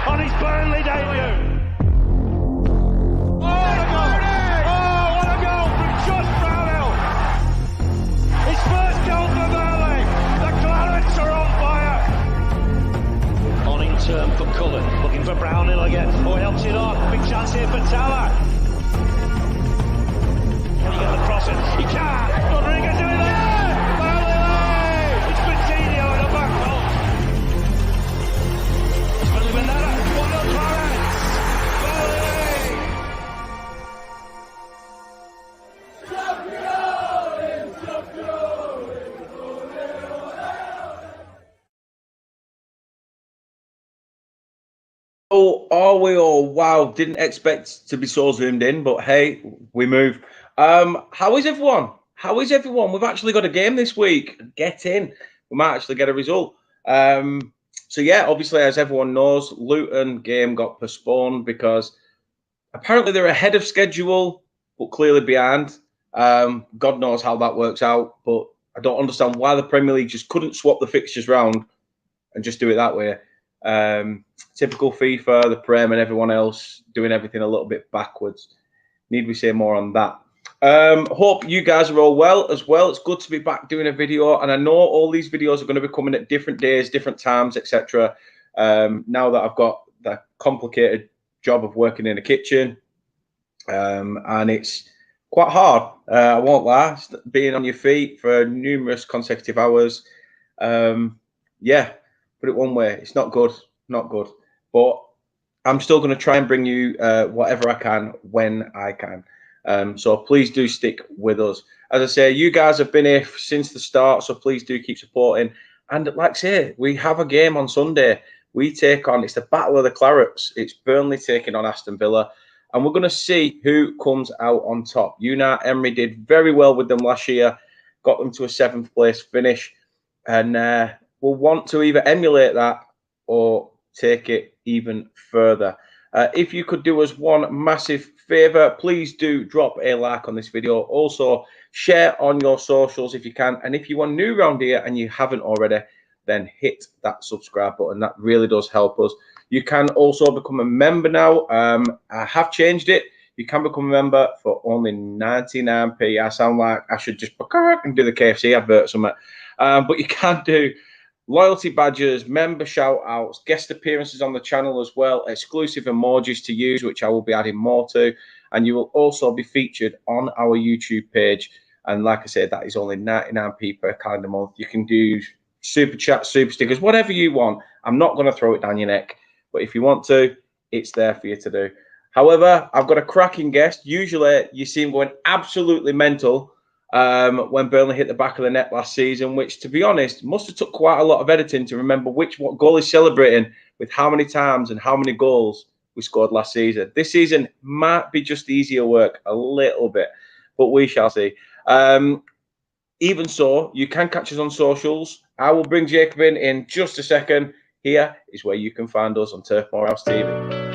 on his Burnley debut. Oh, what a goal! Oh, what a goal from Josh Brownhill! His first goal for Burnley. The Clarets are on fire. On in turn for Cullen, looking for Brownhill again. Oh, he helps it on. Big chance here for Tower. Can he get the crossing? He can! Rodriguez doing it! It's Coutinho at the back post. It's Burnley Banana. 1-0 Clarets. Oh, are we all? Wow, didn't expect to be so zoomed in, but hey, we move. How is everyone? How is everyone? We've actually got a game this week. Get in. We might actually get a result. So yeah, obviously, as everyone knows, Luton game got postponed because apparently they're ahead of schedule, but clearly behind. God knows how that works out, but I don't understand why the Premier League just couldn't swap the fixtures round and just do it that way. Typical FIFA, the Prem, and everyone else doing everything a little bit backwards. Need we say more on that? Hope you guys are all well as well. It's good to be back doing a video, and I know all these videos are going to be coming at different days, different times, etc. Now that I've got the complicated job of working in a kitchen, and it's quite hard. I won't lie, being on your feet for numerous consecutive hours. Yeah, put it one way, it's not good, not good. But I'm still going to try and bring you whatever I can when I can. So please do stick with us. As I say, you guys have been here since the start, so please do keep supporting. And like I say, we have a game on Sunday. We take on, it's the Battle of the Clarets. It's Burnley taking on Aston Villa. And we're going to see who comes out on top. Unai Emery did very well with them last year, got them to a 7th place finish. And we'll want to either emulate that or take it even further. If you could do us one massive favor, please do drop a like on this video. Also, share on your socials if you can. And if you are new around here and you haven't already, then hit that subscribe button. That really does help us. You can also become a member now. I have changed it. You can become a member for only 99p. I sound like I should just and do the KFC advert or something. But you can do loyalty badges, member shout outs, guest appearances on the channel as well, exclusive emojis to use, which I will be adding more to. And you will also be featured on our YouTube page. And like I said, that is only 99p per calendar month. You can do super chats, super stickers, whatever you want. I'm not going to throw it down your neck. But if you want to, it's there for you to do. However, I've got a cracking guest. Usually you see him going absolutely mental when Burnley hit the back of the net last season, which, to be honest, must have took quite a lot of editing to remember what goal he's celebrating with how many times and how many goals we scored last season. This season might be just easier work a little bit, but we shall see. Even so, you can catch us on socials. I will bring Jacob in just a second. Here is where you can find us on Turf Moor House TV.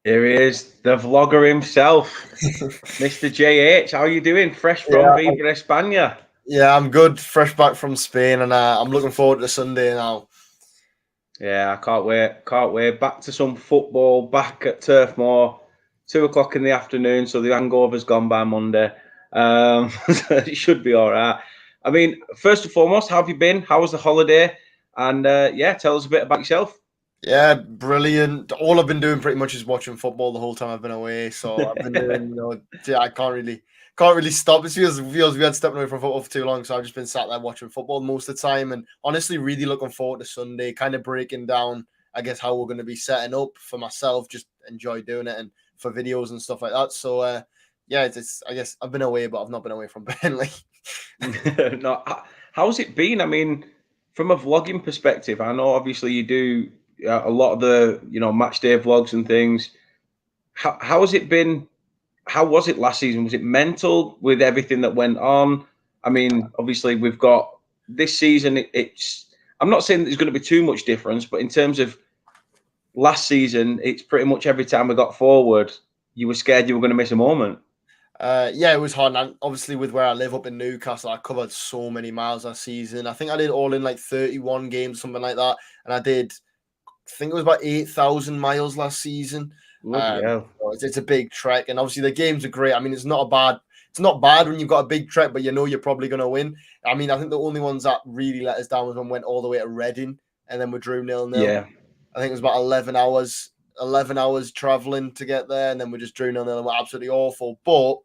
Here he is, the vlogger himself, Mr. JH. How are you doing? Fresh from Viva España. Yeah, I'm good. Fresh back from Spain, and I'm looking forward to Sunday now. Yeah, I can't wait. Can't wait. Back to some football, back at Turf Moor, 2 o'clock in the afternoon, so the hangover's gone by Monday. It should be all right. I mean, first and foremost, how have you been? How was the holiday? And yeah, tell us a bit about yourself. Yeah, brilliant. All I've been doing pretty much is watching football the whole time I've been away. So I've been doing, yeah, I can't really stop. It feels weird stepping away from football for too long. So I've just been sat there watching football most of the time, and honestly, really looking forward to Sunday. Kind of breaking down, I guess, how we're going to be setting up for myself. Just enjoy doing it, and for videos and stuff like that. So yeah, it's I guess I've been away, but I've not been away from Burnley. No, how's it been? I mean, from a vlogging perspective, I know obviously you do a lot of the match day vlogs and things. How has it been? How was it last season? Was it mental with everything that went on? I mean, obviously we've got this season. It's I'm not saying there's going to be too much difference, but in terms of last season, it's pretty much every time we got forward, you were scared you were going to miss a moment. Yeah, it was hard. And obviously, with where I live up in Newcastle, I covered so many miles last season. I think I did all in like 31 games, something like that. And I think it was about 8,000 miles last season. Bloody hell. It's a big trek. And obviously, the games are great. I mean, it's not bad when you've got a big trek, but you know you're probably going to win. I mean, I think the only ones that really let us down was when we went all the way to Reading and then we drew 0-0. Yeah. I think it was about 11 hours traveling to get there, and then we just drew 0-0 and we're absolutely awful. But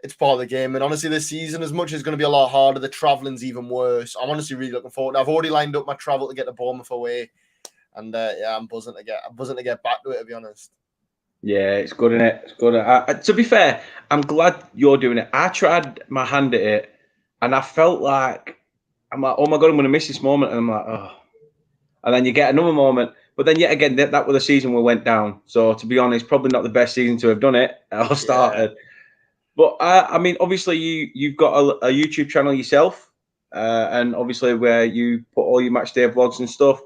it's part of the game. And honestly, this season, as much as it's going to be a lot harder, the traveling's even worse. I'm honestly really looking forward. I've already lined up my travel to get to Bournemouth away, and yeah, I'm buzzing to get back to it. To be honest. Yeah, it's good, isn't it? It's good. To be fair, I'm glad you're doing it. I tried my hand at it, and I felt like oh my god, I'm going to miss this moment, and I'm like, oh. And then you get another moment, but then yet again, that was the season we went down. So to be honest, probably not the best season to have done it or started. Yeah. But I mean, obviously, you've got a YouTube channel yourself, and obviously where you put all your match day vlogs and stuff.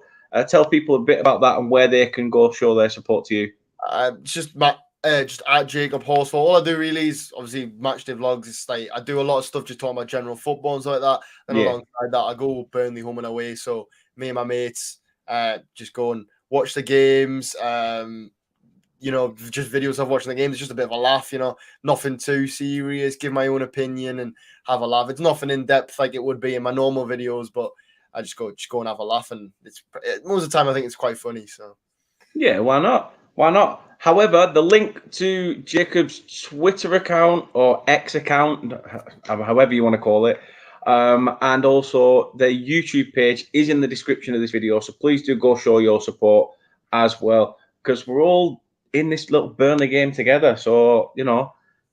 Tell people a bit about that and where they can go show their support to you. Just at Jacob Horsfall. All I do really is obviously match day vlogs. It's like I do a lot of stuff just talking about general football and stuff like that. And alongside that, I go Burnley home and away. So me and my mates just go and watch the games. Just videos of watching the games. It's just a bit of a laugh, nothing too serious. Give my own opinion and have a laugh. It's nothing in depth like it would be in my normal videos, but I just go and have a laugh. And it's most of the time I think it's quite funny. So yeah, why not? Why not? However, the link to Jacob's Twitter account or X account, however you want to call it, and also the YouTube page is in the description of this video. So please do go show your support as well, because we're all in this little Burnley game together. So,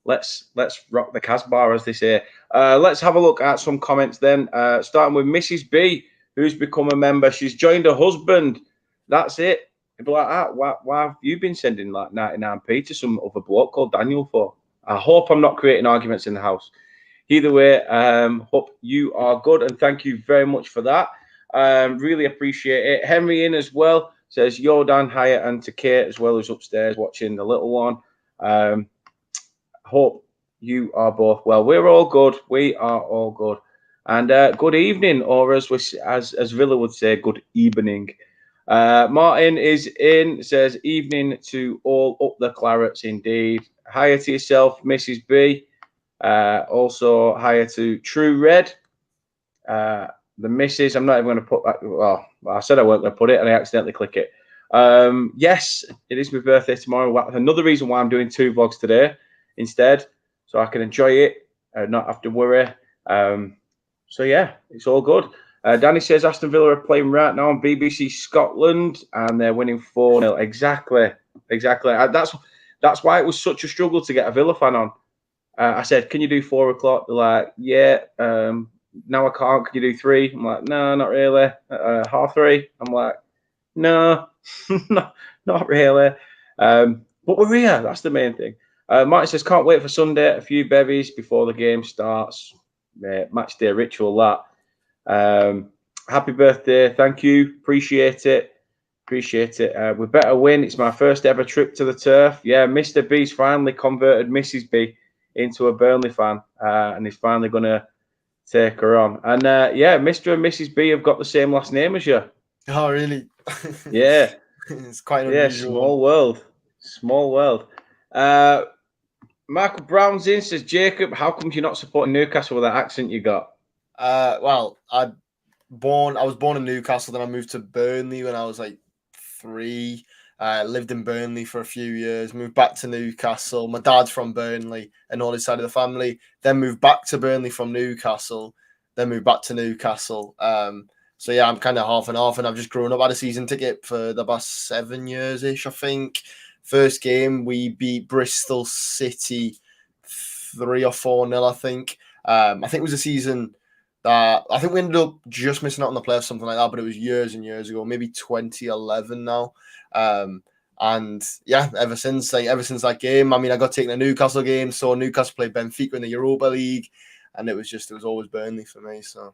let's rock the Casbah, as they say. Let's have a look at some comments then, starting with Mrs. B, who's become a member. She's joined her husband. That's it. It'd be like that. Why have you been sending like 99p to some other bloke called Daniel for? I hope I'm not creating arguments in the house. Either way, hope you are good, and thank you very much for that. Really appreciate it. Henry in as well says, yo, Dan, Hyatt, and to Kate as well, who's upstairs watching the little one. Hope you are both well. We're all good. We are all good. And good evening, or as Villa would say, good evening. Martin is in, says, evening to all up the Clarets indeed. Higher to yourself, Mrs. B. Also higher to True Red. The missus, I'm not even going to put that. Well, I said I weren't going to put it, and I accidentally click it. Yes, it is my birthday tomorrow. Another reason why I'm doing 2 vlogs today instead, so I can enjoy it and not have to worry. So yeah, it's all good. Danny says Aston Villa are playing right now on BBC Scotland, and they're winning 4-0. Exactly. That's why it was such a struggle to get a Villa fan on. I said, "Can you do 4 o'clock?" They're like, "Yeah." Now I can't. Can you do 3? I'm like, no, not really. 3:30. I'm like, no, not really. But we're here. That's the main thing. Martin says, can't wait for Sunday. A few bevies before the game starts. Match day ritual, that. Happy birthday. Thank you. Appreciate it. We better win. It's my first ever trip to the turf. Yeah, Mr. B's finally converted Mrs. B into a Burnley fan, and he's finally going to take her on. And yeah, Mr. and Mrs. B have got the same last name as you. Oh, really? Yeah. It's quite unusual. Small world. Michael Brown's in, says, Jacob, how come you're not supporting Newcastle with that accent you got? Well, I was born in Newcastle, then I moved to Burnley when I was like 3. Lived in Burnley for a few years, moved back to Newcastle. My dad's from Burnley and all his side of the family. Then moved back to Burnley from Newcastle. Then moved back to Newcastle. So yeah, I'm kind of half and half, and I've just grown up. I had a season ticket for the past 7 years-ish, I think. First game, we beat Bristol City 3 or 4-0, I think. I think it was a season that I think we ended up just missing out on the playoffs, something like that, but it was years and years ago, maybe 2011 now. And yeah, ever since that game, I mean, I got taken a Newcastle game, so Newcastle played Benfica in the Europa League, and it was always Burnley for me. So,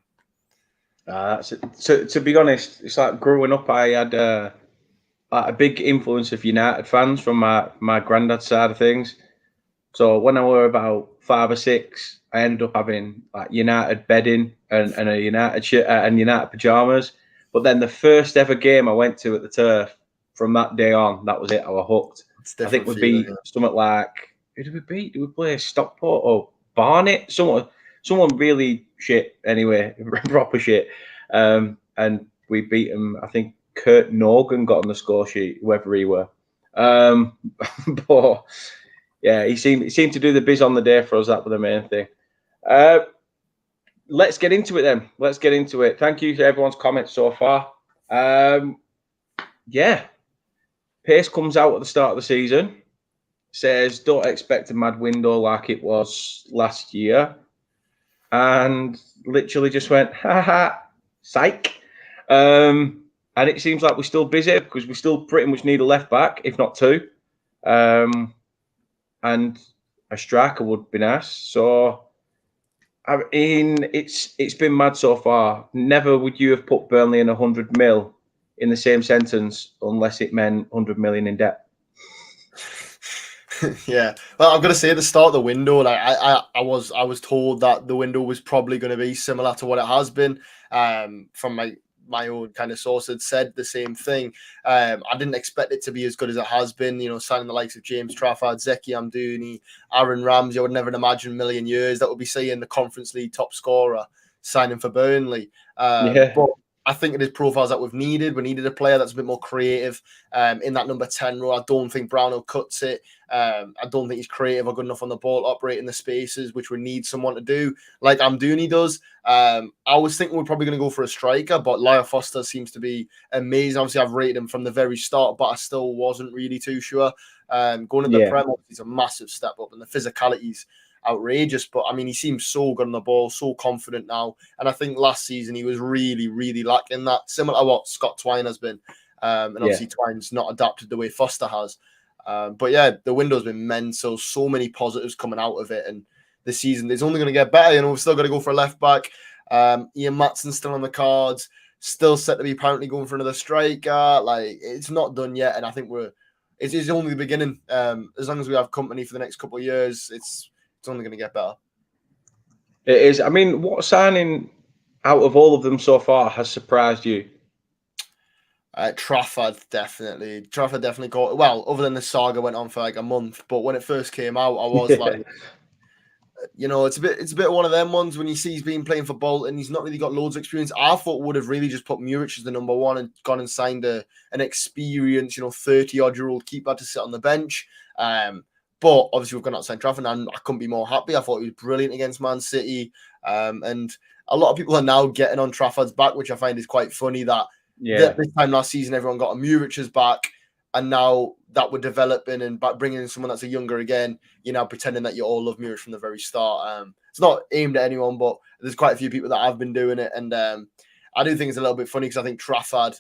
to be honest, it's like growing up, I had a big influence of United fans from my granddad's side of things. So when I were about 5 or 6, I ended up having like United bedding and a United shirt and United pajamas. But then the first ever game I went to at the Turf, from that day on, that was it. I was hooked. I think we beat something like, who did we beat? Did we play Stockport or Barnet? Someone really shit anyway, proper shit. And we beat them. I think Kurt Norgan got on the score sheet, whoever he were. But yeah, he seemed to do the biz on the day for us. That was the main thing. Let's get into it then. Let's get into it. Thank you to everyone's comments so far. Yeah. Pace comes out at the start of the season. Says, don't expect a mad window like it was last year. And literally just went, psych. And it seems like we're still busy because we still pretty much need a left back, if not 2. And a striker would be nice. So, I mean, it's been mad so far. Never would you have put Burnley in 100 mil in the same sentence unless it meant 100 million in debt. Yeah, well, I've got to say at the start of the window, like I was told that the window was probably going to be similar to what it has been. From my own kind of source had said the same thing. I didn't expect it to be as good as it has been. You know, signing the likes of James Trafford, Zeki Amdouni, Aaron Ramsey. I would never imagine in a million years that would be seeing the Conference League top scorer signing for Burnley. But I think it is profiles that we've needed. We needed a player that's a bit more creative in that number 10 role. I don't think Brownhill cuts it. I don't think he's creative or good enough on the ball, operate in the spaces, which we need someone to do, like Amdouni does. I was thinking we're probably going to go for a striker, but Lyle Foster seems to be amazing. Obviously, I've rated him from the very start, but I still wasn't really too sure. Going to the Prem, it's a massive step up, and the physicality's outrageous. But I mean, he seems so good on the ball, so confident now. And I think last season he was really, really lacking that, similar to what Scott Twine has been. And obviously Twine's not adapted the way Foster has. But yeah, the window's been mental. So many positives coming out of it, and the season is only going to get better. You know, we've still got to go for a left back. Ian Matson's still on the cards, still set to be apparently going for another striker. Like, it's not done yet, and I think it's only the beginning. As long as we have company for the next couple of years, it's only going to get better. It is. I mean, what signing out of all of them so far has surprised you? Trafford definitely got, well, other than the saga went on for like a month, but when it first came out, I was like, you know, it's a bit one of them ones when you see he's been playing for Bolton, he's not really got loads of experience. I thought would have really just put Muric as the number 1 and gone and signed an experienced, 30-odd-year-old keeper to sit on the bench. But obviously we've gone out to St. Trafford, and I couldn't be more happy. I thought he was brilliant against Man City. And a lot of people are now getting on Trafford's back, which I find is quite funny that this time last season everyone got a Muric's back, and now that we're developing and bringing in someone that's a younger again, you're now pretending that you all love Muric from the very start. It's not aimed at anyone, but there's quite a few people that have been doing it. And I do think it's a little bit funny because I think Trafford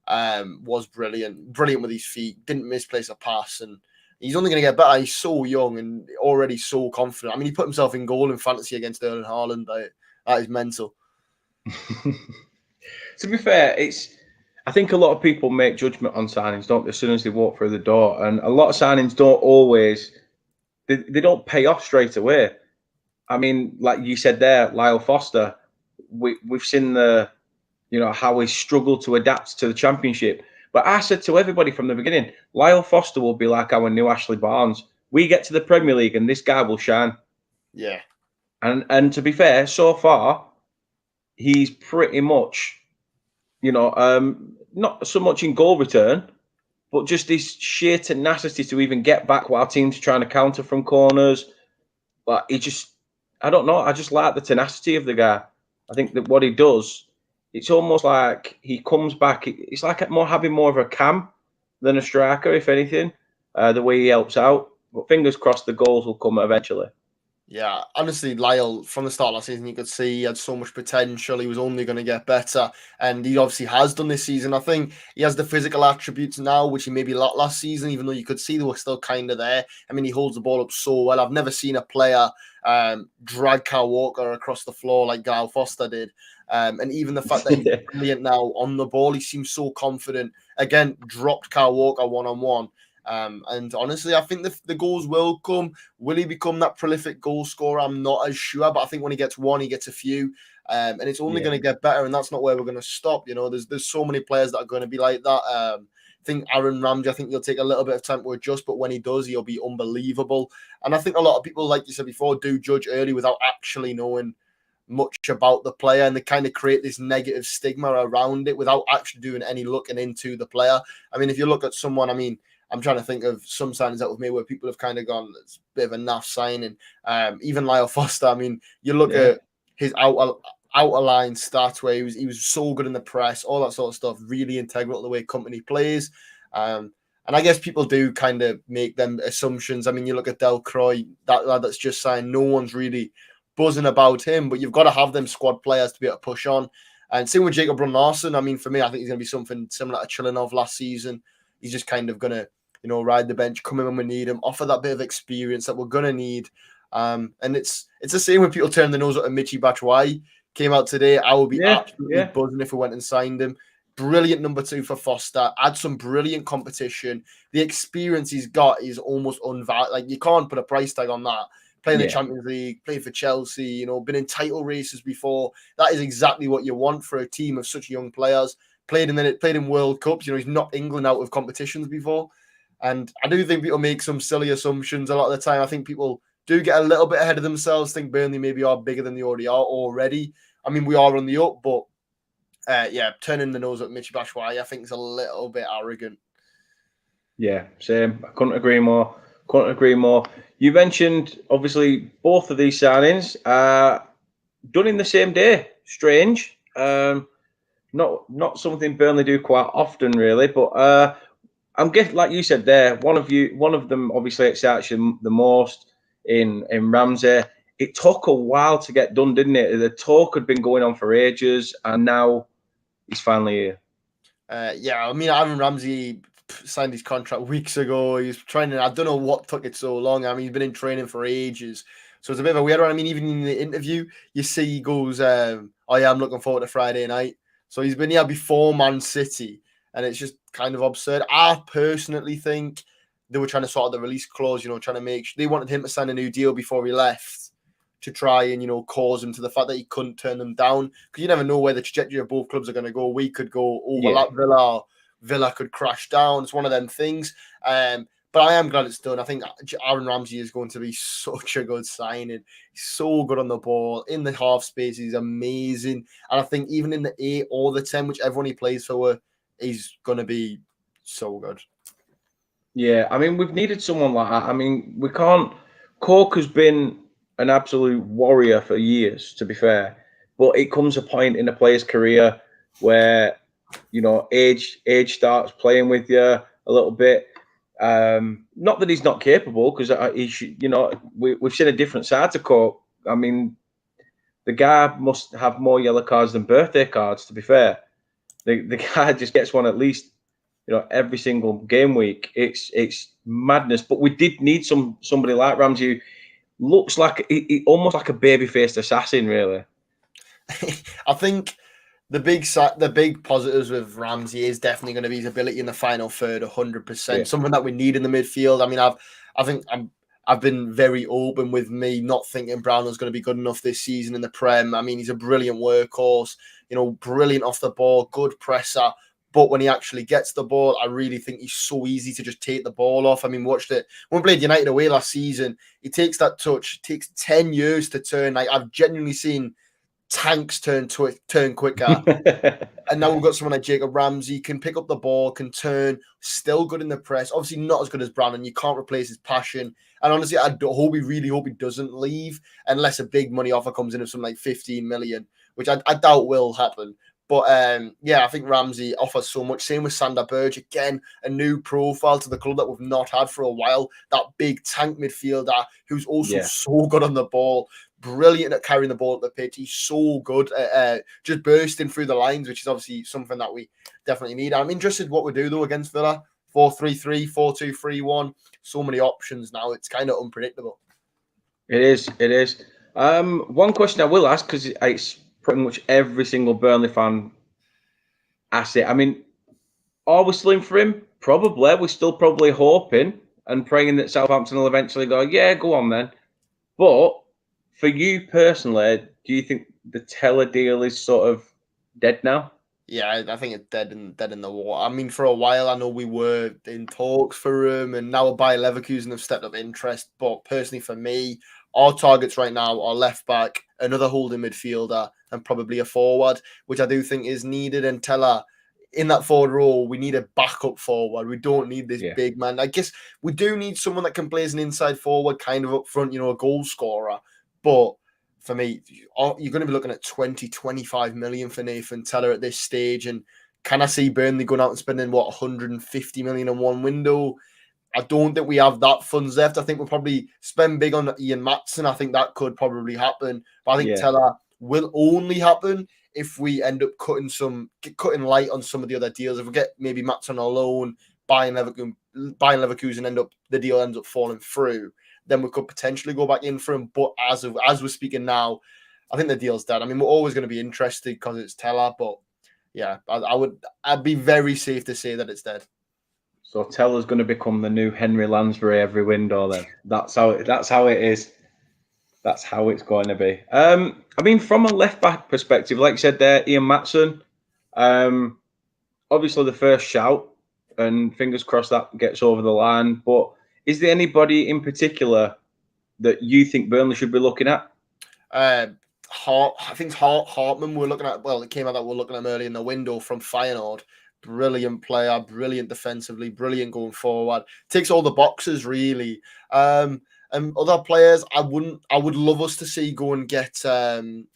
was brilliant with his feet, didn't misplace a pass, and he's only going to get better. He's so young and already so confident. I mean, he put himself in goal in fantasy against Erling Haaland. That is mental. To be fair, I think a lot of people make judgment on signings, don't they, as soon as they walk through the door. And a lot of signings don't always, they don't pay off straight away. I mean, like you said there, Lyle Foster, we've seen how he struggled to adapt to the Championship. But I said to everybody from the beginning, Lyle Foster will be like our new Ashley Barnes. We get to the Premier League and this guy will shine. Yeah. And to be fair, so far, he's pretty much, not so much in goal return, but just his sheer tenacity to even get back while teams are trying to counter from corners. But I don't know. I just like the tenacity of the guy. I think that what he does, it's almost like he comes back. It's like having more of a cam than a striker, if anything. the way he helps out. But fingers crossed the goals will come eventually. Yeah, honestly, Lyle, from the start of last season, you could see he had so much potential. He was only going to get better, and he obviously has done this season. I think he has the physical attributes now, which he maybe lacked last season, even though you could see they were still kind of there. I mean, he holds the ball up so well. I've never seen a player drag Kyle Walker across the floor like Guy Foster did. And even the fact that he's brilliant now on the ball, he seems so confident. Again, dropped Kyle Walker one-on-one. And honestly, I think the goals will come. Will he become that prolific goal scorer? I'm not as sure, but I think when he gets one, he gets a few. And it's only going to get better, and that's not where we're going to stop. You know, there's so many players that are going to be like that. I think Aaron Ramsey, I think he'll take a little bit of time to adjust, but when he does, he'll be unbelievable. And I think a lot of people, like you said before, do judge early without actually knowing much about the player, and they kind of create this negative stigma around it without actually doing any looking into the player. I mean, if you look at someone, I'm trying to think of some signings that with me where people have kind of gone, it's a bit of a naff signing. Even Lyle Foster. I mean, you look at his outer line stats where he was so good in the press, all that sort of stuff, really integral to the way company plays. And I guess people do kind of make them assumptions. I mean, you look at Del Croy, that lad that's just signed, no one's really buzzing about him, but you've got to have them squad players to be able to push on. And same with Jacob Brun-Larsen. I mean, for me, I think he's going to be something similar to Chilinov last season. He's just kind of going to, ride the bench, come in when we need him, offer that bit of experience that we're going to need. And it's the same when people turn the nose at Michy Batshuayi. Came out today. I would be absolutely buzzing if we went and signed him. Brilliant number 2 for Foster. Had some brilliant competition. The experience he's got is almost unvaluable. Like, you can't put a price tag on that. Playing the Champions League, playing for Chelsea, been in title races before. That is exactly what you want for a team of such young players. Played in World Cups. He's knocked England out of competitions before. And I do think people make some silly assumptions a lot of the time. I think people do get a little bit ahead of themselves, think Burnley maybe are bigger than they already are already. I mean, we are on the up, but turning the nose at Michy Batshuayi, I think is a little bit arrogant. Yeah, same. I couldn't agree more. You mentioned, obviously, both of these signings are done in the same day. Strange. Not something Burnley do quite often, really, but I'm guessing, like you said there, one of them obviously excites you the most in Ramsey. It took a while to get done, didn't it? The talk had been going on for ages, and now he's finally here. I mean, Aaron Ramsey signed his contract weeks ago. He was training. I don't know what took it so long. I mean, he's been in training for ages. So it's a bit of a weird one. I mean, even in the interview, you see he goes, I'm looking forward to Friday night. So he's been here before Man City. And it's just kind of absurd. I personally think they were trying to sort out the release clause, trying to make sure they wanted him to sign a new deal before he left to try and, cause him to the fact that he couldn't turn them down. Because you never know where the trajectory of both clubs are going to go. We could go overlap Villa, or Villa could crash down. It's one of them things. But I am glad it's done. I think Aaron Ramsey is going to be such a good signing. He's so good on the ball. In the half space, he's amazing. And I think even in the 8 or the 10, whichever one he plays for, he's going to be so good. Yeah, I mean, we've needed someone like that. I mean, we can't... Cork has been an absolute warrior for years, to be fair. But it comes a point in a player's career where, age starts playing with you a little bit. Not that he's not capable, because we've seen a different side to Cork. I mean, the guy must have more yellow cards than birthday cards, to be fair. The guy just gets one at least, every single game week. It's madness. But we did need somebody like Ramsey who looks like he almost like a baby-faced assassin, really. I think the big positives with Ramsey is definitely going to be his ability in the final third, 100%. Yeah. Something that we need in the midfield. I mean, I've been very open with me not thinking Brownell's going to be good enough this season in the Prem. I mean, he's a brilliant workhorse, brilliant off the ball, good presser. But when he actually gets the ball, I really think he's so easy to just take the ball off. I mean, watched it. When we played United away last season, he takes that touch. It takes 10 years to turn. Like, I've genuinely seen tanks turn quicker. And now we've got someone like Jacob Ramsey, can pick up the ball, can turn, still good in the press. Obviously not as good as Brandon. You can't replace his passion. And honestly, I really hope he doesn't leave unless a big money offer comes in of something like 15 million, which I doubt will happen. But yeah, I think Ramsey offers so much. Same with Sander Berge. Again, a new profile to the club that we've not had for a while. That big tank midfielder who's also so good on the ball. Brilliant at carrying the ball at the pitch. He's so good at just bursting through the lines, which is obviously something that we definitely need. I'm interested what we do, though, against Villa. 4-3-3, 4-2-3-1. So many options now. It's kind of unpredictable. It is. It is. One question I will ask, because it's pretty much every single Burnley fan asks it. I mean, are we still in for him? Probably. We're still probably hoping and praying that Southampton will eventually go, yeah, go on then. But for you personally, do you think the Teller deal is sort of dead now? Yeah, I think it's dead in the water. I mean, for a while, I know we were in talks for him, and now Bayer Leverkusen have stepped up interest. But personally, for me, our targets right now are left back, another holding midfielder, and probably a forward, which I do think is needed. And Teller, in that forward role, we need a backup forward. We don't need this big man. I guess we do need someone that can play as an inside forward, kind of up front, a goal scorer. But for me, you're going to be looking at 20, 25 million for Nathan Teller at this stage. And can I see Burnley going out and spending, 150 million in one window? I don't think we have that funds left. I think we'll probably spend big on Ian Maatsen. I think that could probably happen. But I think Teller will only happen if we end up cutting light on some of the other deals. If we get maybe Maatsen on loan, buying Leverkusen, the deal ends up falling through, then we could potentially go back in for him. But as we're speaking now, I think the deal's dead. I mean, we're always going to be interested because it's Teller, but yeah, I'd be very safe to say that it's dead. So Teller's going to become the new Henry Lansbury every window. Then that's how it is. That's how it's going to be. I mean, from a left back perspective, like you said there, Ian Maatsen, obviously the first shout, and fingers crossed that gets over the line. But is there anybody in particular that you think Burnley should be looking at? I think Hartman we're looking at. Well, it came out that we're looking at early in the window from Feyenoord. Brilliant player, brilliant defensively, brilliant going forward. Ticks all the boxes, really. And other players, I would love us to see go and get can't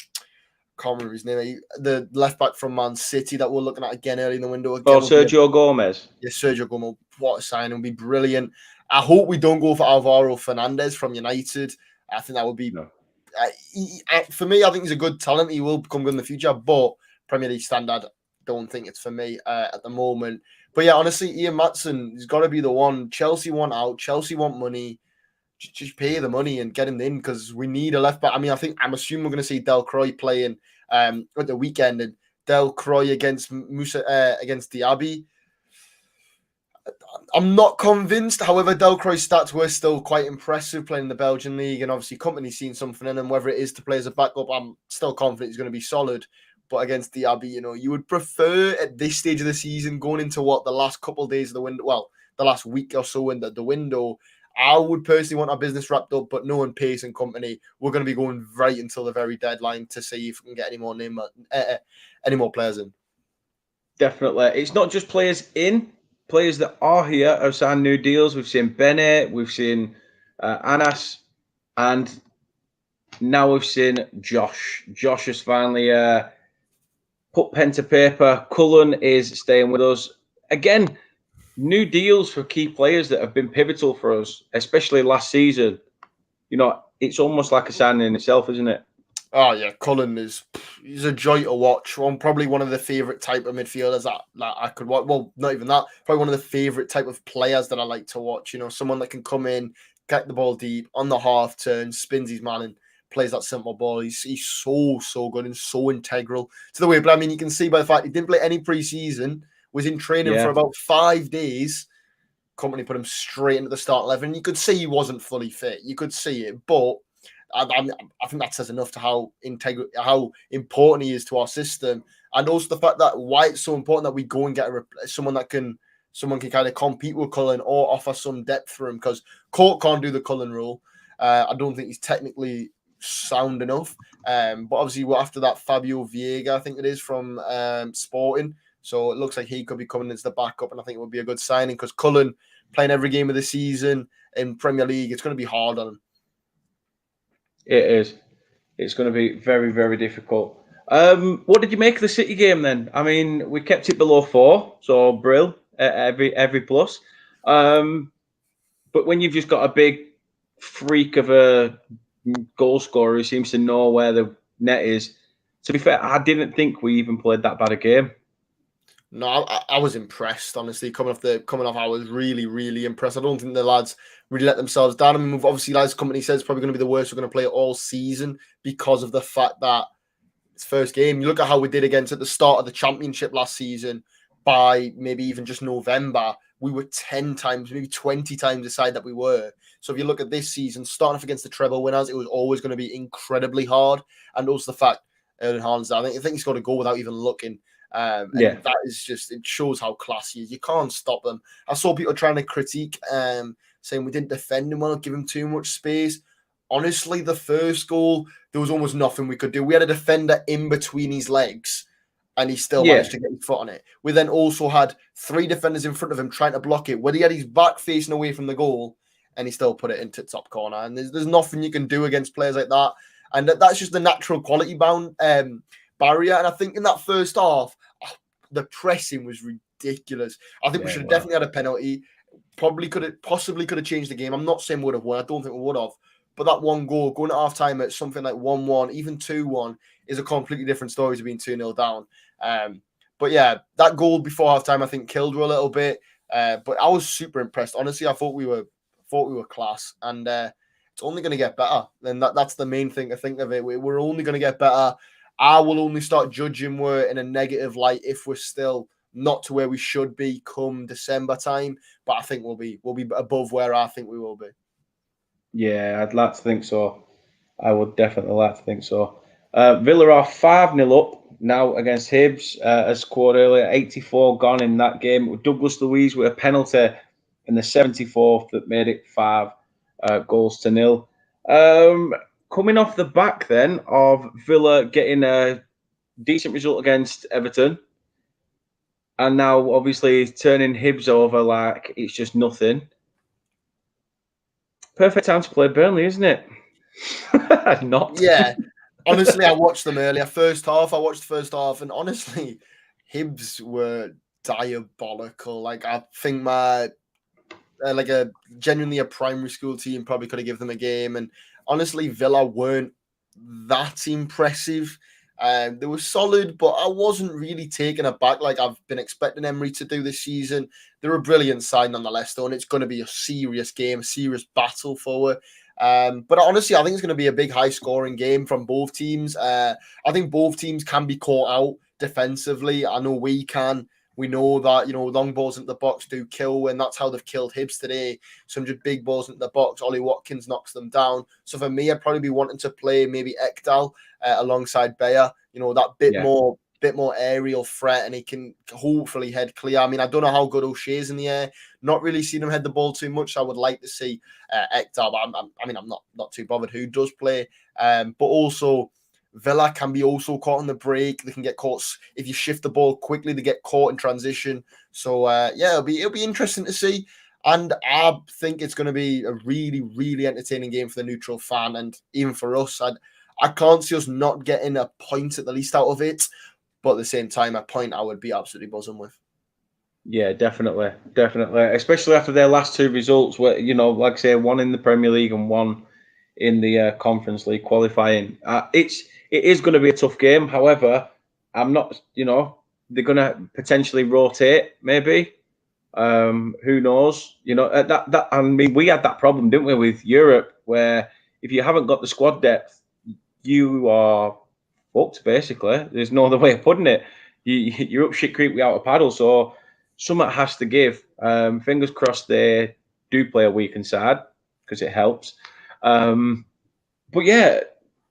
remember his name, the left back from Man City that we're looking at again early in the window. Again, Sergio Gomez. Yeah, Sergio Gomez. What a signing! Would be brilliant. I hope we don't go for Alvaro Fernandez from United. I think that would be for me. I think he's a good talent. He will become good in the future, but Premier League standard, don't think it's for me at the moment. But yeah, honestly, Ian Maatsen has got to be the one. Chelsea want out. Chelsea want money. Just pay the money and get him in because we need a left back. I mean, I'm assuming we're going to see Del Croy playing at the weekend, and Del Croy against against Diaby. I'm not convinced. However, Del Croy's stats were still quite impressive playing in the Belgian league, and obviously Company's seen something in him. Whether it is to play as a backup, I'm still confident he's going to be solid. But against Diaby, you would prefer at this stage of the season, going into the last couple of days of the window, well, the last week or so in the window, I would personally want our business wrapped up, but knowing Pace and Company, we're going to be going right until the very deadline to see if we can get any more players in. Definitely. It's not just players in. Players that are here have signed new deals. We've seen Bennett, we've seen Anas, and now we've seen Josh. Josh has finally put pen to paper. Cullen is staying with us. Again, new deals for key players that have been pivotal for us, especially last season. It's almost like a signing in itself, isn't it? Oh yeah, Cullen he's a joy to watch. Probably one of the favourite type of midfielders that I could watch. Well, not even that. Probably one of the favourite type of players that I like to watch. Someone that can come in, get the ball deep on the half turn, spins his man and plays that simple ball. He's so good and so integral to the way. But I mean, you can see by the fact he didn't play any pre-season, was in training for about 5 days. Company put him straight into the start 11. You could see he wasn't fully fit. You could see it, but I think that says enough to how important he is to our system, and also the fact that why it's so important that we go and get someone can kind of compete with Cullen or offer some depth for him, because Court can't do the Cullen role. I don't think he's technically sound enough. But obviously, after that, Fabio Viega, I think it is from Sporting. So it looks like he could be coming as the backup, and I think it would be a good signing because Cullen playing every game of the season in Premier League, it's going to be hard on him. It is. It's going to be very, very difficult. What did you make of the City game then? I mean, we kept it below 4, so brill, every plus. But when you've just got a big freak of a goal scorer who seems to know where the net is, to be fair, I didn't think we even played that bad a game. No, I was impressed, honestly. Coming off, I was really, really impressed. I don't think the lads really let themselves down. I mean, obviously, as the company says, it's probably going to be the worst we're going to play all season because of the fact that it's first game. You look at how we did against at the start of the championship last season. By maybe even just November, we were 10 times, maybe 20 times the side that we were. So if you look at this season, starting off against the treble winners, it was always going to be incredibly hard. And also the fact Erling Haaland's, I think he's got to go without even looking. And that is just, it shows how classy he is. You can't stop them. I saw people trying to critique, saying we didn't defend him well, give him too much space. Honestly, the first goal, there was almost nothing we could do. We had a defender in between his legs, and he still managed to get his foot on it. We then also had 3 defenders in front of him trying to block it, where he had his back facing away from the goal, and he still put it into top corner. And there's nothing you can do against players like that. And that's just the natural quality bound barrier. And I think in that first half, the pressing was ridiculous. I think we should have definitely had a penalty. Possibly could have changed the game. I'm not saying would have won. I don't think we would have. But that one goal, going at half time at something like 1-1, even 2-1, is a completely different story to being 2-0 down. But yeah, that goal before half time, I think, killed her a little bit. But I was super impressed. Honestly, I thought we were class. And it's only going to get better. And that's the main thing to think of it. We're only going to get better. I will only start judging we're in a negative light if we're still not to where we should be come December time. But I think we'll be above where I think we will be. Yeah, I'd like to think so. I would definitely like to think so. Villa are 5-0 up now against Hibs, as scored earlier. 84 gone in that game. Douglas Luiz with a penalty in the 74th that made it 5 goals to nil. Coming off the back then of Villa getting a decent result against Everton, and now obviously turning Hibs over like it's just nothing. Perfect time to play Burnley, isn't it? Not. Yeah. Honestly, I watched them earlier. I watched the first half, and honestly, Hibs were diabolical. Like, I think genuinely a primary school team probably could have given them a game. And honestly, Villa weren't that impressive. They were solid, but I wasn't really taken aback like I've been expecting Emery to do this season. They're a brilliant side nonetheless, though, and it's going to be a serious game, a serious battle forward. But honestly, I think it's going to be a big high-scoring game from both teams. I think both teams can be caught out defensively. I know we can. We know that, long balls into the box do kill, and that's how they've killed Hibs today. Some just big balls into the box. Ollie Watkins knocks them down. So for me, I'd probably be wanting to play maybe Ekdal alongside Bayer. That bit more aerial threat, and he can hopefully head clear. I mean, I don't know how good O'Shea's in the air. Not really seen him head the ball too much. So I would like to see Ekdal, but I'm not too bothered who does play. But also, Villa can be also caught on the break. They can get caught if you shift the ball quickly. They get caught in transition. So it'll be interesting to see. And I think it's going to be a really, really entertaining game for the neutral fan, and even for us. I can't see us not getting a point at the least out of it. But at the same time, a point I would be absolutely buzzing with. Yeah, definitely. Especially after their last 2 results, where like I say, one in the Premier League and one in the Conference League qualifying. It is going to be a tough game. However, I'm not. They're going to potentially rotate, maybe. Who knows? That. I mean, we had that problem, didn't we, with Europe, where if you haven't got the squad depth, you are fucked. Basically, there's no other way of putting it. You're up shit creek without a paddle. So something has to give. Fingers crossed they do play a weakened side because it helps. But yeah,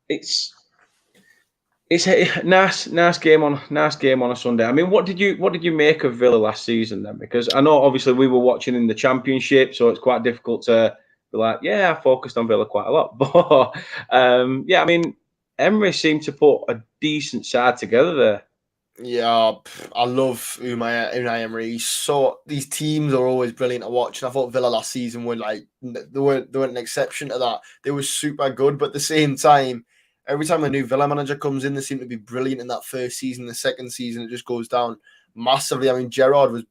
it's a nice game on a Sunday. I mean, what did you make of Villa last season then? Because I know obviously we were watching in the Championship, so it's quite difficult to be like, yeah, I focused on Villa quite a lot. But I mean, Emery seemed to put a decent side together there. Yeah, I love Unai Emery. So these teams are always brilliant to watch, and I thought Villa last season were they weren't an exception to that. They were super good, but at the same time, every time a new Villa manager comes in, they seem to be brilliant in that first season. The second season, it just goes down massively. I mean, Gerrard was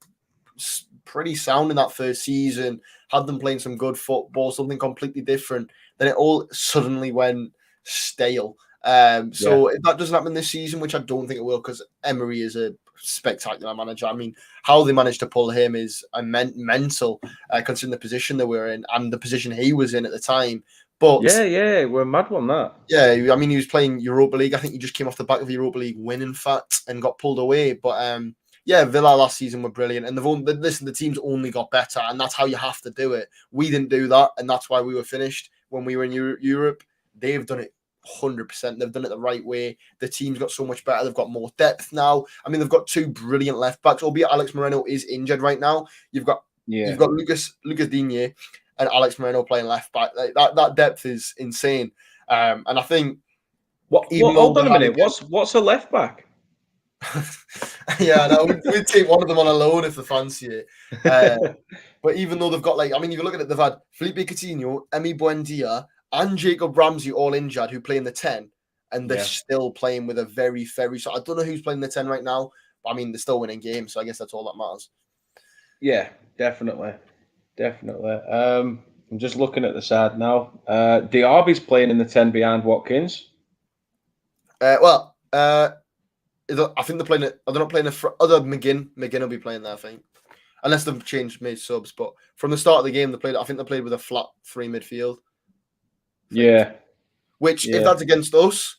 pretty sound in that first season, had them playing some good football, something completely different. Then it all suddenly went stale. So if that doesn't happen this season, which I don't think it will, because Emery is a spectacular manager. I mean, how they managed to pull him is mental, considering the position they were in and the position he was in at the time. But we're a mad one, that. Yeah, I mean, he was playing Europa League. I think he just came off the back of the Europa League win, in fact, and got pulled away. But yeah, Villa last season were brilliant, and the team's only got better, and that's how you have to do it. We didn't do that, and that's why we were finished when we were in Europe. They've done it 100%. They've done it the right way. The team's got so much better. They've got more depth now. I mean, they've got two brilliant left backs, albeit Alex Moreno is injured right now. You've got Lucas Digne and Alex Moreno playing left back. Like, that depth is insane. And I think hold on a minute. What's a left back? Yeah, no, we'd take one of them on a loan if they fancy it. But even though they've got, like, I mean, you look at it, they've had Felipe Coutinho, Emi Buendia, and Jacob Ramsey all injured who play in the 10, and they're still playing with a very, very... So I don't know who's playing the 10 right now, but I mean, they're still winning games, so I guess that's all that matters. Yeah, definitely. I'm just looking at the side now. Diaby's playing in the 10 behind Watkins. I think they're playing it. They're not playing other McGinn. McGinn will be playing there, I think, unless they've made subs. But from the start of the game, I think they played with a flat 3 midfield. Yeah. Which, if that's against us,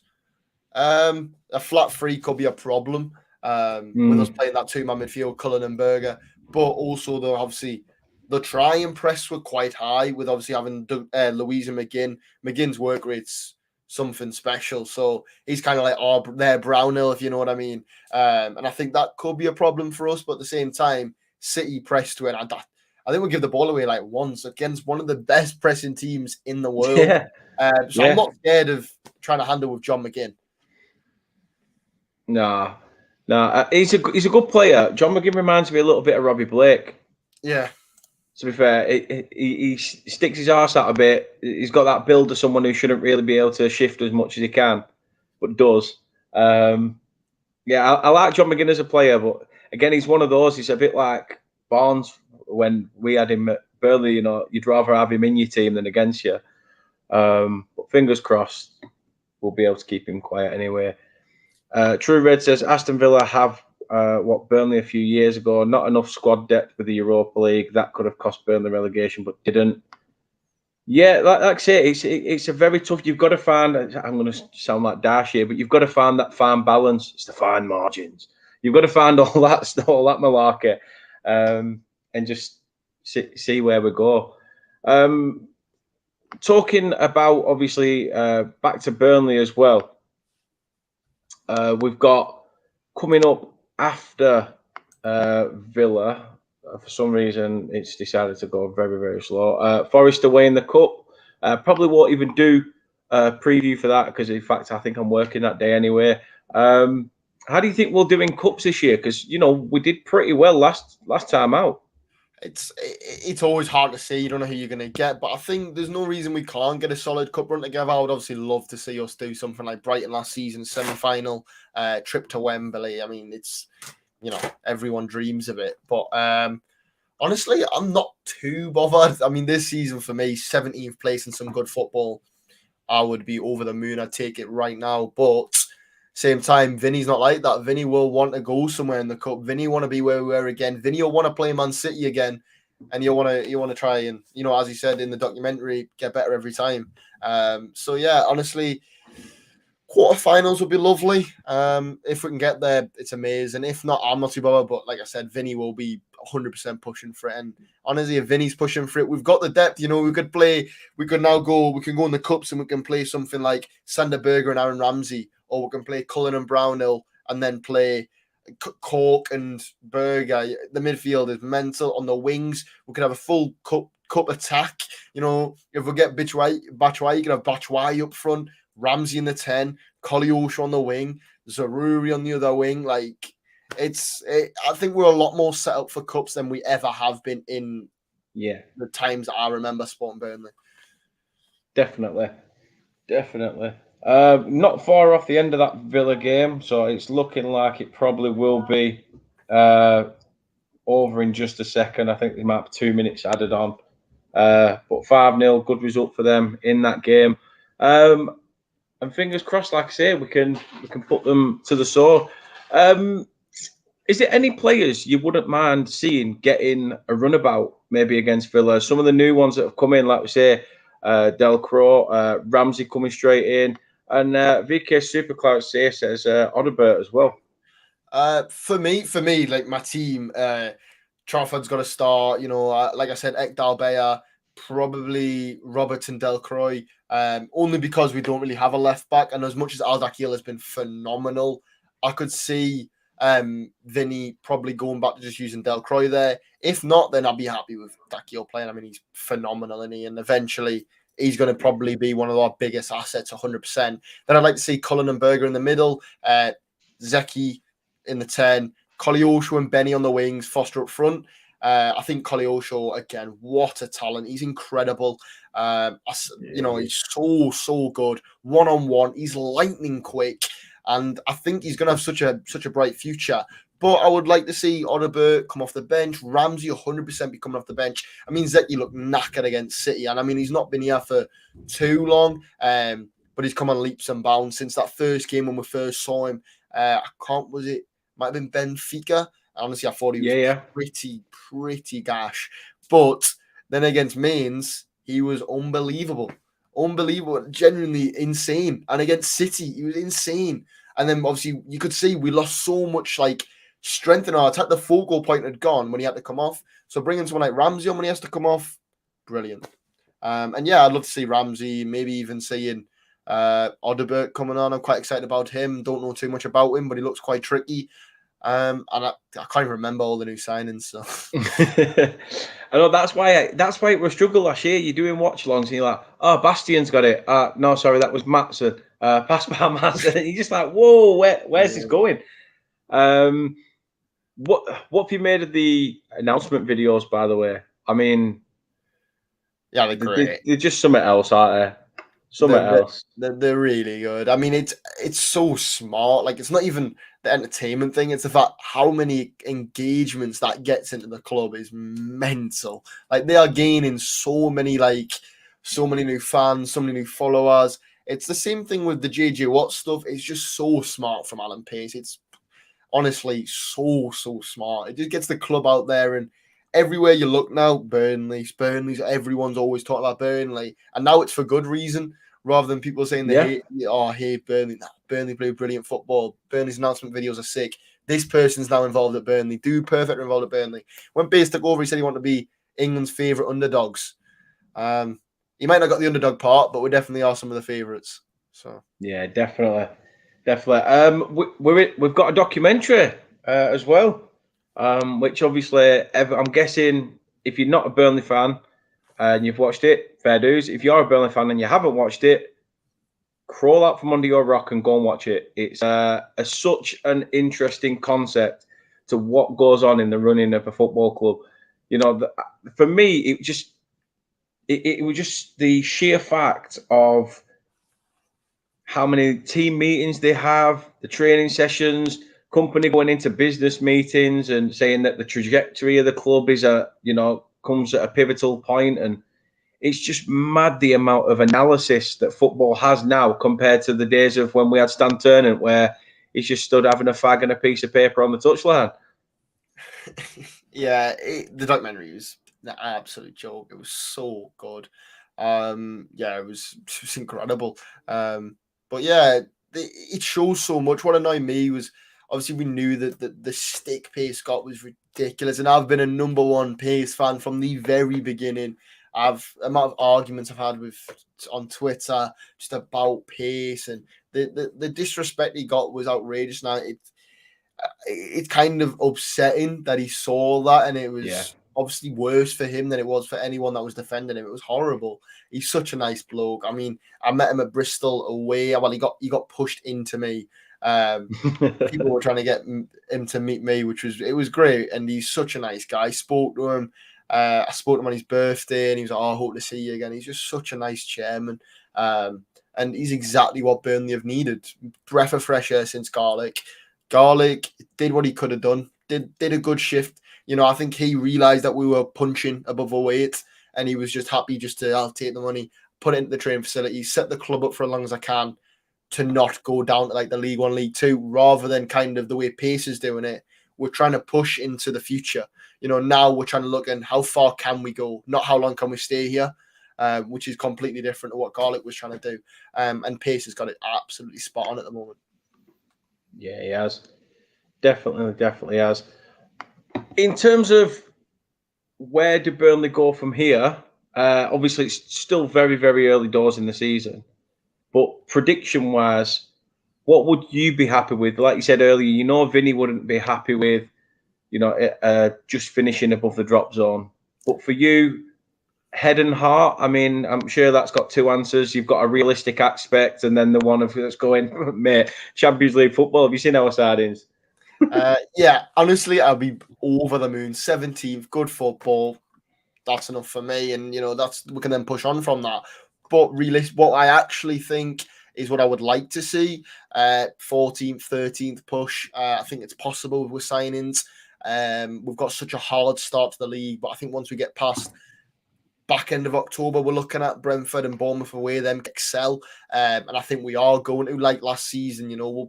a flat 3 could be a problem. With us playing that 2-man midfield, Cullen and Berger. But also, the try and press were quite high with obviously having Louise and McGinn. McGinn's work rate's something special. So he's kind of like their Brownhill, if you know what I mean. And I think that could be a problem for us. But at the same time, City pressed to it. I think we'll give the ball away like once against one of the best pressing teams in the world. I'm not scared of trying to handle with John McGinn. No, he's a good player. John McGinn reminds me a little bit of Robbie Blake. Yeah. To be fair, he sticks his arse out a bit. He's got that build of someone who shouldn't really be able to shift as much as he can, but does. I like John McGinn as a player, but again, he's one of those. He's a bit like Barnes when we had him at Burnley. You know, you'd rather have him in your team than against you. But fingers crossed, we'll be able to keep him quiet anyway. True Red says Aston Villa have Burnley a few years ago. Not enough squad depth with the Europa League. That could have cost Burnley relegation, but didn't. Yeah, like I say, it's a very tough. You've got to find. I'm going to sound like Dash here, but you've got to find that fine balance. It's the fine margins. You've got to find all that malarkey, and just see where we go. Talking about obviously back to Burnley as well. We've got coming up after Villa. For some reason, it's decided to go very, very slow. Forest away in the Cup. Probably won't even do a preview for that because, in fact, I think I'm working that day anyway. How do you think we'll do in Cups this year? Because, we did pretty well last time out. It's always hard to say. You don't know who you're going to get, but I think there's no reason we can't get a solid cup run together. I would obviously love to see us do something like Brighton last season, semi-final, trip to Wembley. I mean, it's, everyone dreams of it. But honestly, I'm not too bothered. I mean, this season for me, 17th place in some good football, I would be over the moon. I'd take it right now. But same time, Vinny's not like that. Vinny will want to go somewhere in the cup. Vinny want to be where we were again. Vinny will want to play Man City again, and you want to try and, as he said in the documentary, get better every time. So yeah, honestly, quarterfinals would be lovely. If we can get there, it's amazing. If not, I'm not too bothered. But like I said, Vinny will be 100% pushing for it. And honestly, if Vinny's pushing for it, we've got the depth. We can go in the cups and we can play something like Sander Berger and Aaron Ramsey. Or we can play Cullen and Brownhill and then play Cork and Berger. The midfield is mental. On the wings, we could have a full cup attack. If we get Batshuayi, you can have Batshuayi up front, Ramsey in the 10, Kolyosha on the wing, Zaruri on the other wing. I think we're a lot more set up for cups than we ever have been in the times that I remember supporting Burnley. Definitely. Not far off the end of that Villa game, so it's looking like it probably will be over in just a second. I think there might be 2 minutes added on. But 5-0, good result for them in that game. And fingers crossed, like I say, we can put them to the sword. Is there any players you wouldn't mind seeing getting a runabout, maybe against Villa? Some of the new ones that have come in, like we say, Del Cro, Ramsey coming straight in, and VK Super Claret says Odebert as well. For me, like my team, Trafford's got to start. Like I said, Ekdal Beyer, probably Robertson Delcroix. Only because we don't really have a left back, and as much as Aldakiel has been phenomenal, I could see Vinny probably going back to just using Delcroix there. If not, then I'd be happy with Dakiel playing. I mean, he's phenomenal, and eventually he's going to probably be one of our biggest assets, 100%. Then I'd like to see Cullen and Berger in the middle, Zeki in the 10, Koleosho and Benny on the wings, Foster up front. I think Koleosho, again, what a talent. He's incredible. He's so good. One-on-one, he's lightning quick. And I think he's going to have such a bright future. But I would like to see Odebert come off the bench. Ramsey 100% be coming off the bench. I mean, Zeki looked knackered against City. And I mean, he's not been here for too long. But he's come on leaps and bounds since that first game when we first saw him. Might have been Benfica. Honestly, I thought he was pretty gash. But then against Mainz, he was unbelievable. Genuinely insane. And against City, he was insane. And then obviously you could see we lost so much like strength in our attack. The focal point had gone when he had to come off. So bringing someone like Ramsey on when he has to come off, brilliant. And yeah, I'd love to see Ramsey, maybe even seeing Odebert coming on. I'm quite excited about him. Don't know too much about him, but he looks quite tricky. And I can't even remember all the new signings. So I know that's why it was struggle last year. You're doing watch longs and you're like, oh, Bastian's got it. No, sorry, that was Matson. Pass by Matson. And you're just like, whoa, where's this going? What have you made of the announcement videos, by the way? I mean, yeah, they're great. They're just something else, aren't they? Else. They're really good. I mean, it's so smart. Like, it's not even the entertainment thing. It's the fact how many engagements that gets into the club is mental. Like, they are gaining so many new fans, so many new followers. It's the same thing with the JJ Watt stuff. It's just so smart from Alan Pace. It's honestly so smart. It just gets the club out there, and everywhere you look now, Burnley's. Everyone's always talking about Burnley, and now it's for good reason, rather than people saying they hate Burnley. Nah, Burnley play brilliant football. Burnley's announcement videos are sick. This person's now involved at Burnley. Dude, perfect involved at Burnley. When Bass took over, he said he wanted to be England's favourite underdogs. He might not got the underdog part, but we definitely are some of the favourites. So yeah, definitely. We've got a documentary as well. Which obviously, I'm guessing if you're not a Burnley fan and you've watched it, fair dues. If you're a Burnley fan and you haven't watched it, crawl out from under your rock and go and watch it. It's such an interesting concept to what goes on in the running of a football club. For me, it was just the sheer fact of how many team meetings they have, the training sessions, company going into business meetings and saying that the trajectory of the club comes at a pivotal point, and it's just mad the amount of analysis that football has now compared to the days of when we had Stan Turnant, where he's just stood having a fag and a piece of paper on the touchline. Yeah, the documentary was an absolute joke. It was so good. It was incredible. But yeah, it shows so much. What annoyed me was, obviously, we knew that the stick Pace got was ridiculous, and I've been a number one Pace fan from the very beginning. Amount of arguments I've had on Twitter just about Pace, and the disrespect he got was outrageous. Now it's kind of upsetting that he saw that, and it was obviously worse for him than it was for anyone that was defending him. It was horrible. He's such a nice bloke. I mean, I met him at Bristol away. Well, he got pushed into me. People were trying to get him to meet me, it was great. And he's such a nice guy. I spoke to him on his birthday, and he was like, "Oh, I hope to see you again." He's just such a nice chairman. And and he's exactly what Burnley have needed. Breath of fresh air since Garlic. Garlic did what he could have done, did a good shift. I think he realised that we were punching above our weight, and he was just happy just to, I'll take the money, put it into the training facility, set the club up for as long as I can to not go down to like the League One, League Two, rather than kind of the way Pace is doing it. We're trying to push into the future. Now we're trying to look at how far can we go, not how long can we stay here, which is completely different to what Garlic was trying to do. And Pace has got it absolutely spot on at the moment. Yeah, he has. Definitely has. In terms of where do Burnley go from here, obviously it's still very, very early doors in the season. But prediction-wise, what would you be happy with? Like you said earlier, Vinny wouldn't be happy with, just finishing above the drop zone. But for you, head and heart, I mean, I'm sure that's got two answers. You've got a realistic aspect and then the one of that's going, mate, Champions League football. Have you seen our sardines? Yeah, honestly, I'll be over the moon. 17th, good football. That's enough for me. And, we can then push on from that. But really, what I actually think is what I would like to see. 14th, 13th push. I think it's possible with signings. We've got such a hard start to the league, but I think once we get past back end of October, we're looking at Brentford and Bournemouth away, them excel. And I think we are going to, like last season, we're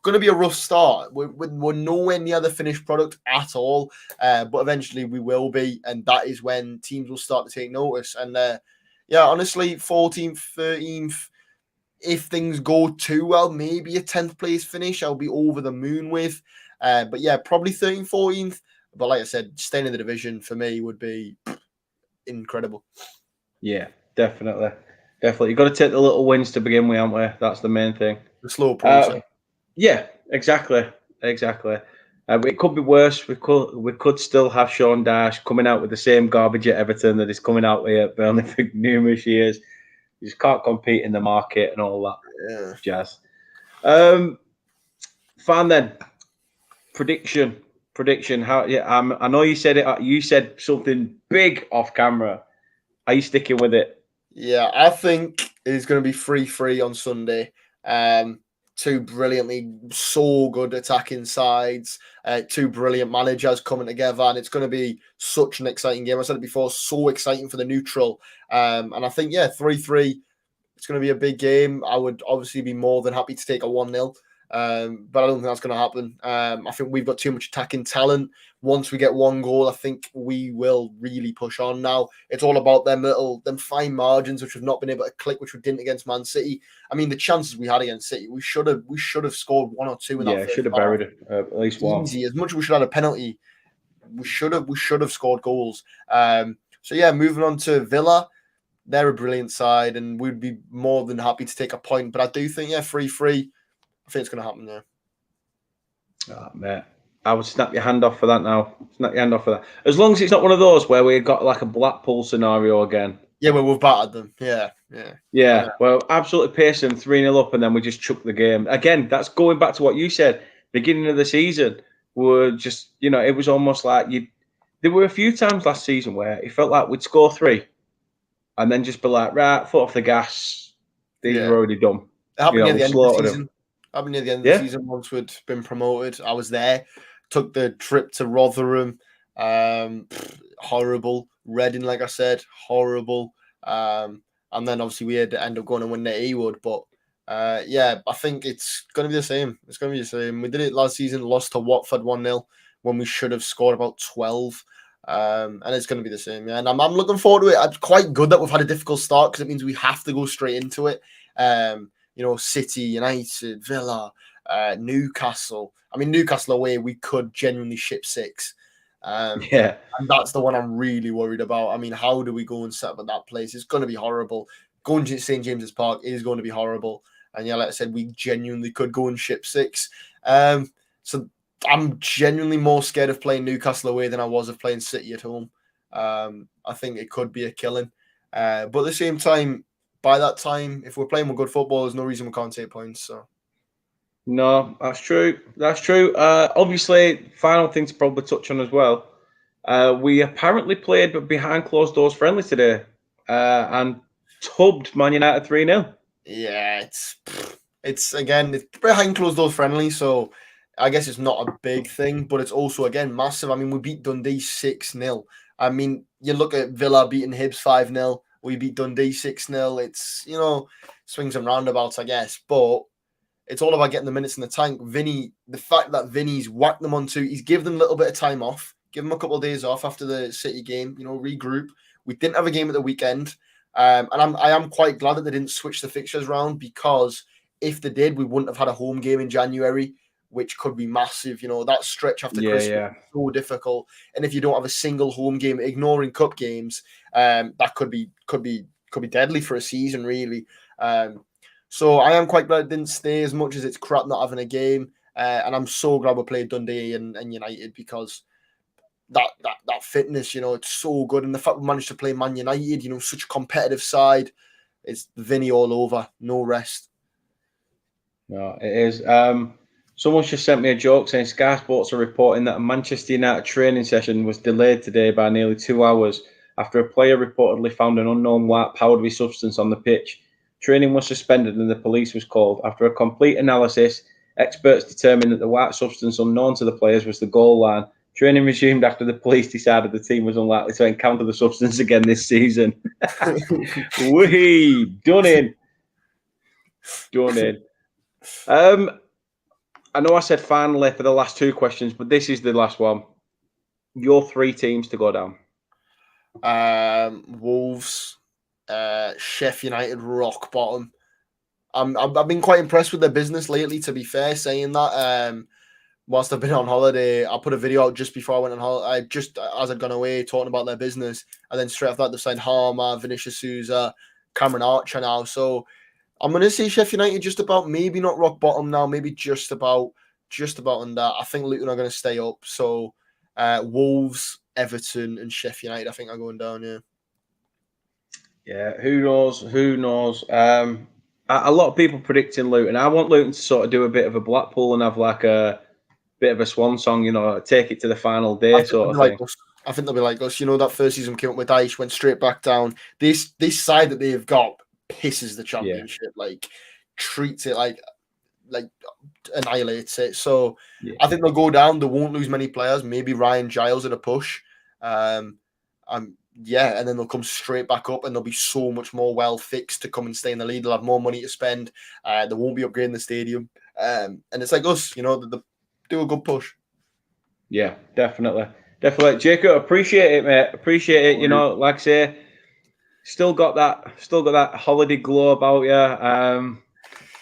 going to be a rough start. We're nowhere near the finished product at all, but eventually we will be. And that is when teams will start to take notice. And honestly, 14th, 13th, if things go too well, maybe a 10th place finish, I'll be over the moon with. But yeah, probably 13th, 14th. But like I said, staying in the division for me would be incredible. Yeah, definitely. You've got to take the little wins to begin with, haven't we? That's the main thing. The slow process. Yeah, exactly. It could be worse. We could still have Sean Dyche coming out with the same garbage at Everton that is coming out with at Burnley for numerous years. You just can't compete in the market and all that jazz. Fine then. Prediction. How? Yeah, I know you said it. You said something big off camera. Are you sticking with it? Yeah, I think it's going to be 3-3 on Sunday. Two brilliantly, so good attacking sides, two brilliant managers coming together, and it's going to be such an exciting game. I said it before, so exciting for the neutral. And I think, 3-3, it's going to be a big game. I would obviously be more than happy to take a 1-0. But I don't think that's going to happen. I think we've got too much attacking talent. Once we get one goal, I think we will really push on now. It's all about them fine margins, which we've not been able to click, which we didn't against Man City. I mean, the chances we had against City, we should have scored one or two in that. Yeah, should have buried it, at least one. Easy. As much as we should have had a penalty, we should have scored goals. Moving on to Villa. They're a brilliant side, and we'd be more than happy to take a point. But I do think, 3-3. I think it's going to happen, yeah. Oh, mate. I would snap your hand off for that now. As long as it's not one of those where we got like a Blackpool scenario again. Yeah, well, we've battered them. Yeah. Well, absolutely pace them 3-0 up, and then we just chuck the game. Again, that's going back to what you said. Beginning of the season, we're just, it was almost like there were a few times last season where it felt like we'd score 3 and then just be like, right, foot off the gas. These are already done. It happened near the end of the season. Happened near the end of the season once we'd been promoted. I was there, took the trip to Rotherham. Horrible. Reading, like I said, horrible. And then obviously we had to end up going and win at Ewood. But I think it's going to be the same. It's going to be the same. We did it last season, lost to Watford 1-0 when we should have scored about 12. And it's going to be the same. Yeah. And I'm looking forward to it. It's quite good that we've had a difficult start because it means we have to go straight into it. City, United, Villa, Newcastle. I mean, Newcastle away, we could genuinely ship 6. And that's the one I'm really worried about. I mean, how do we go and set up at that place? It's going to be horrible. Going to St. James's Park is going to be horrible. And like I said, we genuinely could go and ship 6. So I'm genuinely more scared of playing Newcastle away than I was of playing City at home. I think it could be a killing. But at the same time, by that time, if we're playing with good football, there's no reason we can't take points. So, no, that's true. Obviously, final thing to probably touch on as well. We apparently played behind closed doors friendly today and tubbed Man United 3-0. Yeah, it's again, it's behind closed doors friendly, so I guess it's not a big thing, but it's also again massive. I mean, we beat Dundee 6-0. I mean, you look at Villa beating Hibs 5-0. We beat Dundee 6-0. It's, swings and roundabouts, I guess, but it's all about getting the minutes in the tank. Vinny, the fact that Vinny's whacked them on two, he's given them a little bit of time off, give them a couple of days off after the City game, regroup. We didn't have a game at the weekend. And I am quite glad that they didn't switch the fixtures around, because if they did, we wouldn't have had a home game in January, which could be massive. That stretch after Christmas is so difficult. And if you don't have a single home game, ignoring cup games, that could be deadly for a season, really. So I am quite glad it didn't stay, as much as it's crap not having a game. And I'm so glad we played Dundee and United, because that fitness, it's so good. And the fact we managed to play Man United, such a competitive side, it's Vinny all over, no rest. No, it is. Someone just sent me a joke saying Sky Sports are reporting that a Manchester United training session was delayed today by nearly 2 hours after a player reportedly found an unknown white powdery substance on the pitch. Training was suspended and the police was called. After a complete analysis, experts determined that the white substance unknown to the players was the goal line. Training resumed after the police decided the team was unlikely to encounter the substance again this season. Whee! Done in. I know I said finally for the last two questions, but this is the last one. Your three teams to go down. Wolves, Sheffield United, rock bottom. I've been quite impressed with their business lately, to be fair, saying that. Whilst I've been on holiday, I put a video out just before I went on holiday, just as I'd gone away, talking about their business. And then straight after that, they've signed Harmer, Vinicius Souza, Cameron Archer now. So I'm going to say Sheffield United just about, maybe not rock bottom now, maybe just about on that. I think Luton are going to stay up. So Wolves, Everton and Sheffield United, I think, are going down, yeah. Yeah, who knows? A lot of people predicting Luton. I want Luton to sort of do a bit of a Blackpool and have like a bit of a swan song, take it to the final day sort of thing. I think they'll be like us. That first season came up with Dyche, went straight back down. This side that they've got pisses the championship, like treats it like annihilates it. So I think they'll go down. They won't lose many players. Maybe Ryan Giles at a push. And then they'll come straight back up, and they'll be so much more well fixed to come and stay in the league. They'll have more money to spend. They won't be upgrading the stadium. And it's like us, they do a good push. Yeah, definitely. Jacob, appreciate it, mate. Appreciate it. Like I say, still got that holiday glow about you.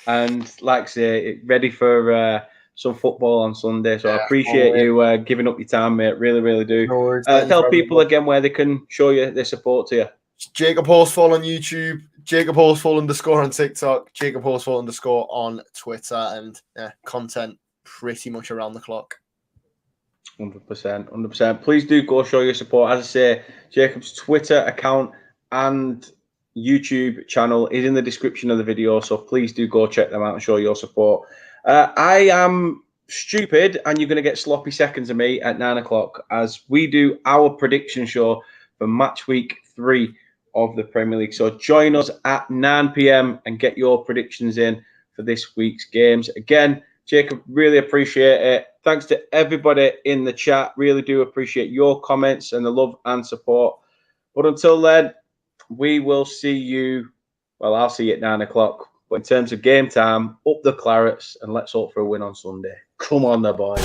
And like I say, ready for some football on Sunday. So I appreciate you giving up your time, mate. Really, really do. No worries, tell people again where they can show you their support to you. Jacob Horsfall on YouTube, Jacob Horsfall _ on TikTok, Jacob Horsfall _ on Twitter, and content pretty much around the clock. 100%. Please do go show your support. As I say, Jacob's Twitter account and YouTube channel is in the description of the video, so please do go check them out and show your support. I am stupid, and you're going to get sloppy seconds of me at 9 o'clock as we do our prediction show for match week 3 of the Premier League. So join us at 9 p.m. and get your predictions in for this week's games. Again, Jacob, really appreciate it. Thanks to everybody in the chat. Really do appreciate your comments and the love and support. But until then, we will see you. Well, I'll see you at 9 o'clock. But in terms of game time, up the Clarets and let's hope for a win on Sunday. Come on, the boys.